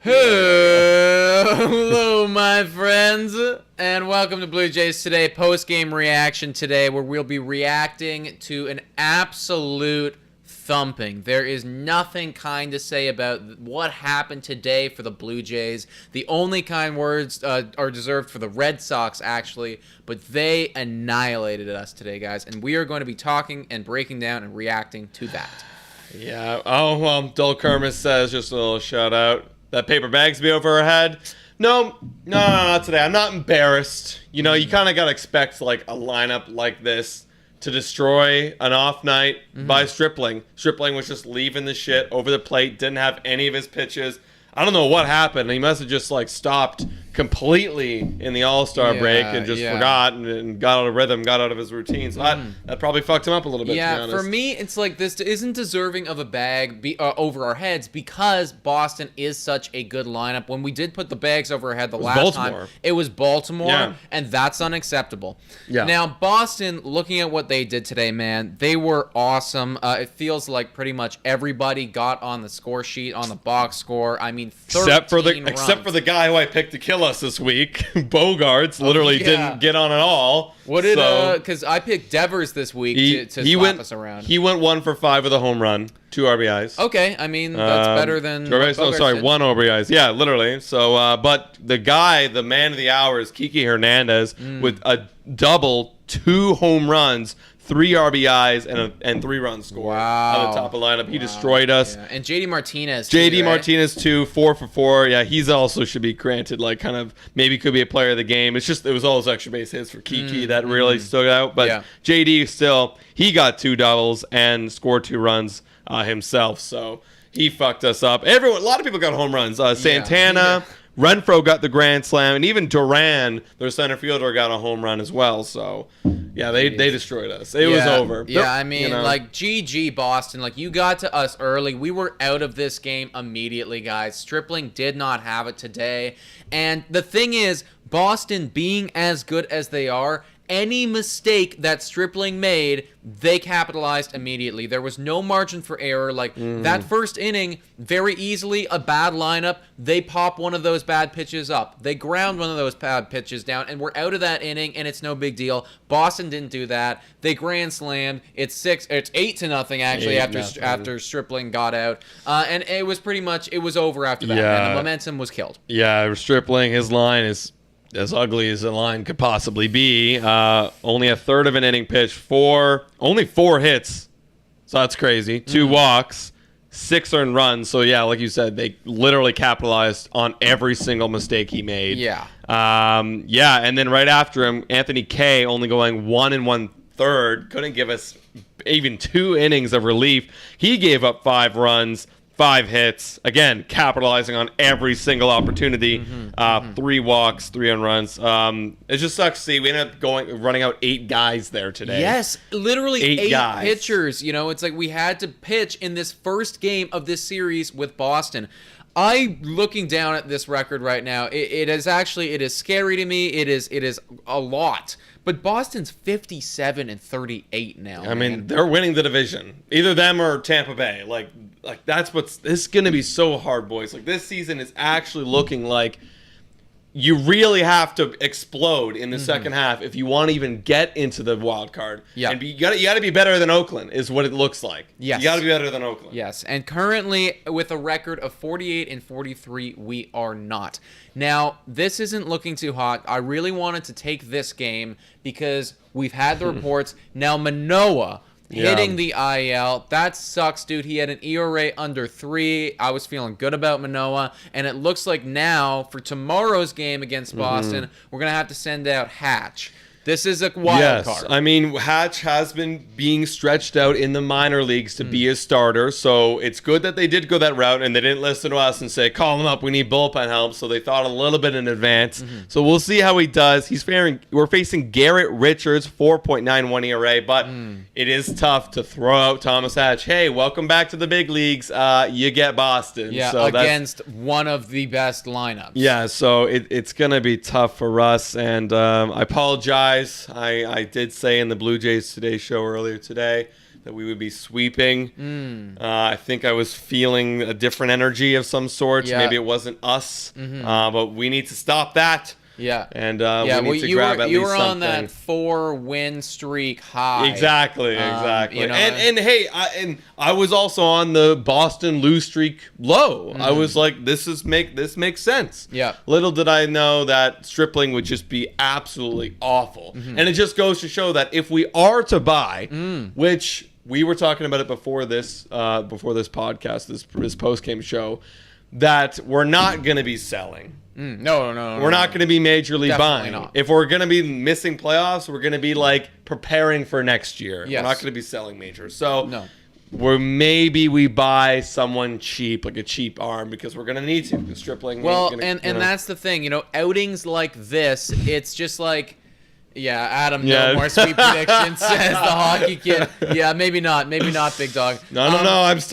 Hello, my friends, and welcome to Blue Jays Today post-game reaction today, where we'll be reacting to an absolute thumping. There is nothing kind to say about what happened today for the Blue Jays. The only kind words are deserved for the Red Sox, actually, but they annihilated us today, guys, and we are going to be talking and breaking down and reacting to that. Yeah. Oh, well, Dol Kermis says, just a little shout out, that paper bags be over our head. No, not today. I'm not embarrassed. You know, you kind of got to expect like a lineup like this to destroy an off night by Stripling. Stripling was just leaving the shit over the plate, didn't have any of his pitches. I don't know what happened. He must have just like stopped completely in the All-Star break and just forgot and got out of rhythm, got out of his routine. So that probably fucked him up a little bit, to be honest. For me, it's like this isn't deserving of a bag over our heads because Boston is such a good lineup. When we did put the bags over our head the last time, it was Baltimore, and that's unacceptable. Yeah. Now, Boston, looking at what they did today, man, they were awesome. It feels like pretty much everybody got on the score sheet, on the box score. I mean, except for the guy who I picked to kill us this week, Bogarts, literally didn't get on at all. What did because I picked Devers this week to slap us around. He went 1 for 5 with a home run, 2 RBIs. Okay, I mean that's better than. 1 RBIs. Yeah, literally. So, but the guy, the man of the hour, is Kiki Hernandez with a double, 2 home runs, 3 RBIs and 3 runs scored on the top of the lineup. He destroyed us. Yeah. And JD Martinez. Martinez too, 4 for 4. Yeah, he's also should be granted like kind of maybe could be a player of the game. It's just it was all those extra base hits for Kiki that really stood out. But JD still he got 2 doubles and scored 2 runs himself. So he fucked us up. A lot of people got home runs. Santana. Renfroe got the grand slam, and even Duran, their center fielder, got a home run as well. So, yeah, they destroyed us. It was over. Yeah, I mean, like, GG, Boston. Like, you got to us early. We were out of this game immediately, guys. Stripling did not have it today. And the thing is, Boston being as good as they are, any mistake that Stripling made, they capitalized immediately. There was no margin for error. Like, that first inning, very easily, a bad lineup, they pop one of those bad pitches up. They ground one of those bad pitches down, and we're out of that inning, and it's no big deal. Boston didn't do that. They grand slammed. It's 8-0, actually, after Stripling got out. And it was pretty much, it was over after that, and the momentum was killed. Yeah, Stripling, his line is as ugly as a line could possibly be. Only a third of an inning pitch, only 4 hits. So that's crazy. 2 walks, 6 earned runs. So yeah, like you said, they literally capitalized on every single mistake he made. Yeah. And then right after him, Anthony Kay only going 1 1/3, couldn't give us even 2 innings of relief. He gave up 5 runs. 5 hits, again, capitalizing on every single opportunity. 3 walks, 3 earned runs. It just sucks to see. We ended up running out 8 guys there today. Yes, literally 8 guys. pitchers. You know, it's like we had to pitch in this first game of this series with Boston. Looking down at this record right now, it is scary to me. It is a lot. But Boston's 57-38 now. I mean, they're winning the division. Either them or Tampa Bay. Like this is going to be so hard, boys. Like this season is actually looking like you really have to explode in the second half if you want to even get into the wild card. Yeah. And you got to be better than Oakland is what it looks like. Yes. You got to be better than Oakland. Yes. And currently with a record of 48-43, we are not. Now, this isn't looking too hot. I really wanted to take this game because we've had the reports. Now, Manoah hitting the IL. That sucks, dude. He had an ERA under 3. I was feeling good about Manoah. And it looks like now, for tomorrow's game against Boston, we're going to have to send out Hatch. This is a wild card. I mean, Hatch has been being stretched out in the minor leagues to be a starter, so it's good that they did go that route and they didn't listen to us and say, call him up, we need bullpen help, so they thought a little bit in advance. So we'll see how he does. We're facing Garrett Richards, 4.91 ERA, but it is tough to throw out Thomas Hatch. Hey, welcome back to the big leagues. You get Boston. Yeah, so against one of the best lineups. Yeah, so it's going to be tough for us, and I apologize. I did say in the Blue Jays Today show earlier today that we would be sweeping. I think I was feeling a different energy of some sort. Yeah. Maybe it wasn't us, but we need to stop that. Yeah. And we need to grab at least something. You were on that 4-win streak high. Exactly. You know, and hey, I was also on the Boston lose streak low. I was like, this makes sense. Yeah. Little did I know that Stripling would just be absolutely awful. And it just goes to show that if we are to buy, which we were talking about it before this podcast, this post-game show, that we're not going to be selling. No. We're not going to be majorly Definitely buying. not. If we're going to be missing playoffs, we're going to be like preparing for next year. Yes. We're not going to be selling majors. So No. maybe we buy someone cheap, like a cheap arm, because we're going to need to. Because Stripling. Well, gonna, and that's the thing, outings like this, it's just like, yeah, Adam, Yeah. no more sweet predictions, says the hockey kid. Yeah, maybe not, big dog. No.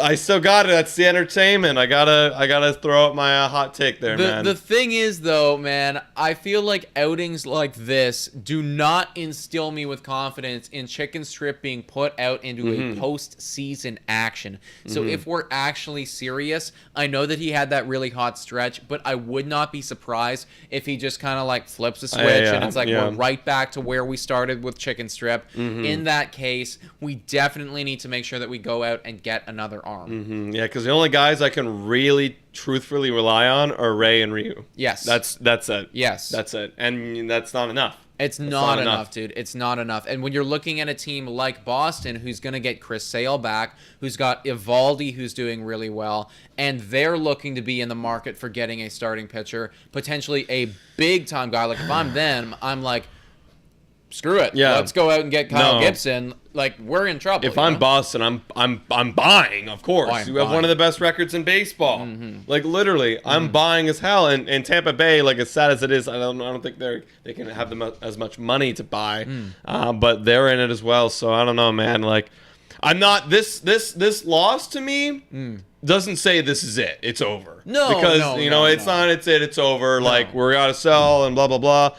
I still got it. That's the entertainment. I gotta throw out my hot take there, man. The thing is, though, man, I feel like outings like this do not instill me with confidence in Chicken Strip being put out into a postseason action. So if we're actually serious, I know that he had that really hot stretch, but I would not be surprised if he just kind of like flips a switch and it's like we're right back to where we started with Chicken Strip. In that case, we definitely need to make sure that we go out and get another arm. Yeah, because the only guys I can really truthfully rely on are Ray and Ryu. Yes. That's it. Yes. That's it. And that's not enough. It's not enough, dude. It's not enough. And when you're looking at a team like Boston, who's going to get Chris Sale back, who's got Evaldi, who's doing really well, and they're looking to be in the market for getting a starting pitcher, potentially a big-time guy. Like, if I'm them, I'm like, screw it. Yeah. Let's go out and get Kyle Gibson. Like, we're in trouble. If I'm Boston, I'm buying, of course. You have one of the best records in baseball. Like, literally, I'm buying as hell. And Tampa Bay, like, as sad as it is, I don't think they can have as much money to buy. But they're in it as well. So I don't know, man. Like, I'm not this loss to me doesn't say this is it. It's over. No, because it's not. It's over. No. Like, we're gotta sell and blah blah blah.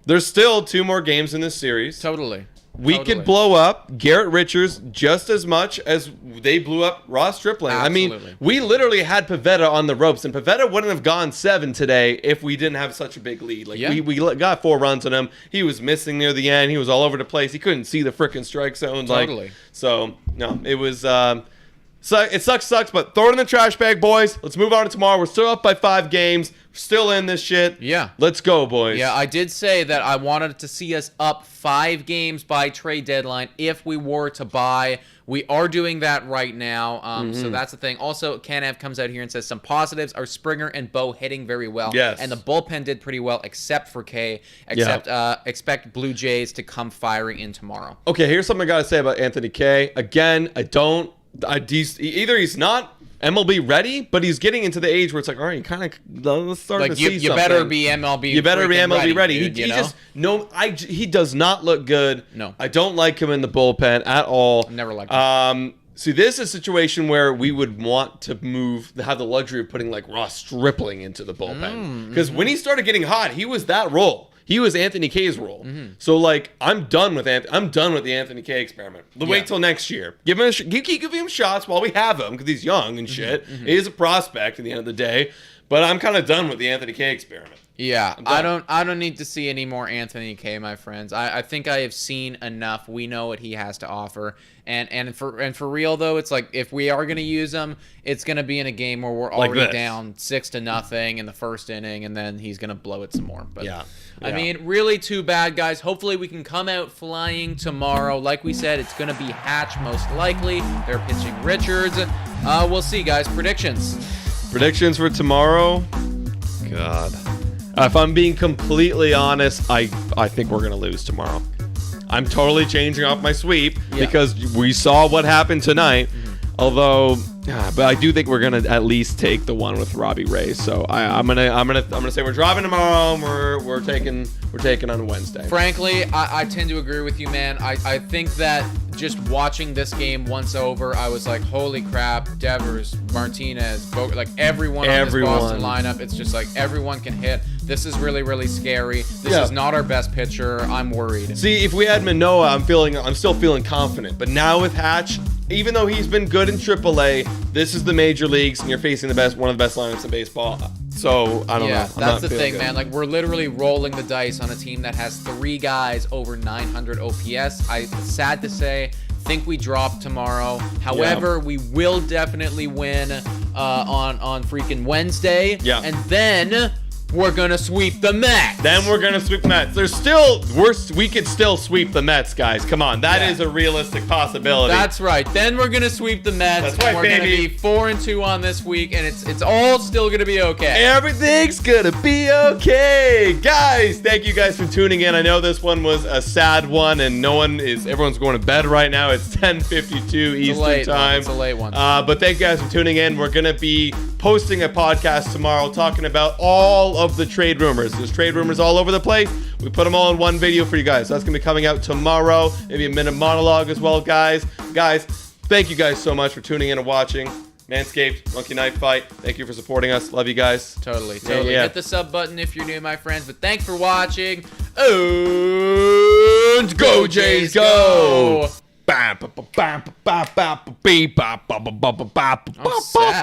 There's still 2 more games in this series. Totally. We could blow up Garrett Richards just as much as they blew up Ross Stripling. Absolutely. I mean, we literally had Pivetta on the ropes, and Pivetta wouldn't have gone 7 today if we didn't have such a big lead. Like, we got 4 runs on him. He was missing near the end. He was all over the place. He couldn't see the freaking strike zone. Totally. So, no, it was... So it sucks, but throw it in the trash bag, boys. Let's move on to tomorrow. We're still up by 5 games. We're still in this shit. Yeah. Let's go, boys. Yeah, I did say that I wanted to see us up 5 games by trade deadline if we were to buy. We are doing that right now, so that's the thing. Also, Kanev comes out here and says some positives are Springer and Bo hitting very well. Yes. And the bullpen did pretty well, except for K. Expect Blue Jays to come firing in tomorrow. Okay, here's something I got to say about Anthony K. Again, either he's not MLB ready, but he's getting into the age where it's like, all right, you kind of let's start to see something. You better be MLB. You better be MLB ready. Dude, He does not look good. No, I don't like him in the bullpen at all. Never liked him. So this is a situation where we would want to have the luxury of putting like Ross Stripling into the bullpen, because when he started getting hot, he was that role. He was Anthony K's role. So, like, I'm done with the Anthony K experiment. Wait till next year. Keep giving him shots while we have him, because he's young and shit. He is a prospect at the end of the day. But I'm kind of done with the Anthony K experiment. Yeah, I don't need to see any more Anthony K, my friends. I think I have seen enough. We know what he has to offer. And for real though, it's like if we are gonna use him, it's gonna be in a game where we're already down 6-0 in the first inning, and then he's gonna blow it some more. But I mean, really too bad, guys. Hopefully we can come out flying tomorrow. Like we said, it's gonna be Hatch most likely. They're pitching Richards. We'll see, guys. Predictions for tomorrow. God. If I'm being completely honest, I think we're gonna lose tomorrow. I'm totally changing off my sweep because we saw what happened tonight. Although, but I do think we're gonna at least take the one with Robbie Ray. So I'm gonna say we're driving tomorrow. And we're taking on Wednesday. Frankly, I tend to agree with you, man. I think that just watching this game once over, I was like, holy crap, Devers, Martinez, like everyone on this Boston lineup. It's just like everyone can hit. This is really, really scary. This is not our best pitcher. I'm worried. See, if we had Manoah, I'm still feeling confident. But now with Hatch, even though he's been good in AAA, this is the major leagues, and you're facing one of the best lineups in baseball. So I don't know. That's the thing, man. Like, we're literally rolling the dice on a team that has 3 guys over 900 OPS. Sad to say, think we drop tomorrow. However, we will definitely win on freaking Wednesday. Yeah. And then we're gonna sweep the Mets. We could still sweep the Mets, guys. Come on, that is a realistic possibility. That's right. Then we're gonna sweep the Mets. That's right, we're baby. gonna be 4-2 on this week, and it's all still gonna be okay. Everything's gonna be okay, guys. Thank you guys for tuning in. I know this one was a sad one, and everyone's going to bed right now. It's 10:52 Eastern time. It's a late one. But thank you guys for tuning in. We're gonna be posting a podcast tomorrow talking about all of the trade rumors. There's trade rumors all over the place. We put them all in one video for you guys. So that's gonna be coming out tomorrow. Maybe a minute monologue as well, guys. Guys, thank you guys so much for tuning in and watching. Manscaped, Monkey Knife Fight. Thank you for supporting us. Love you guys. Totally. Yeah. Hit the sub button if you're new, my friends. But thanks for watching. And go Jays, go! I'm sad.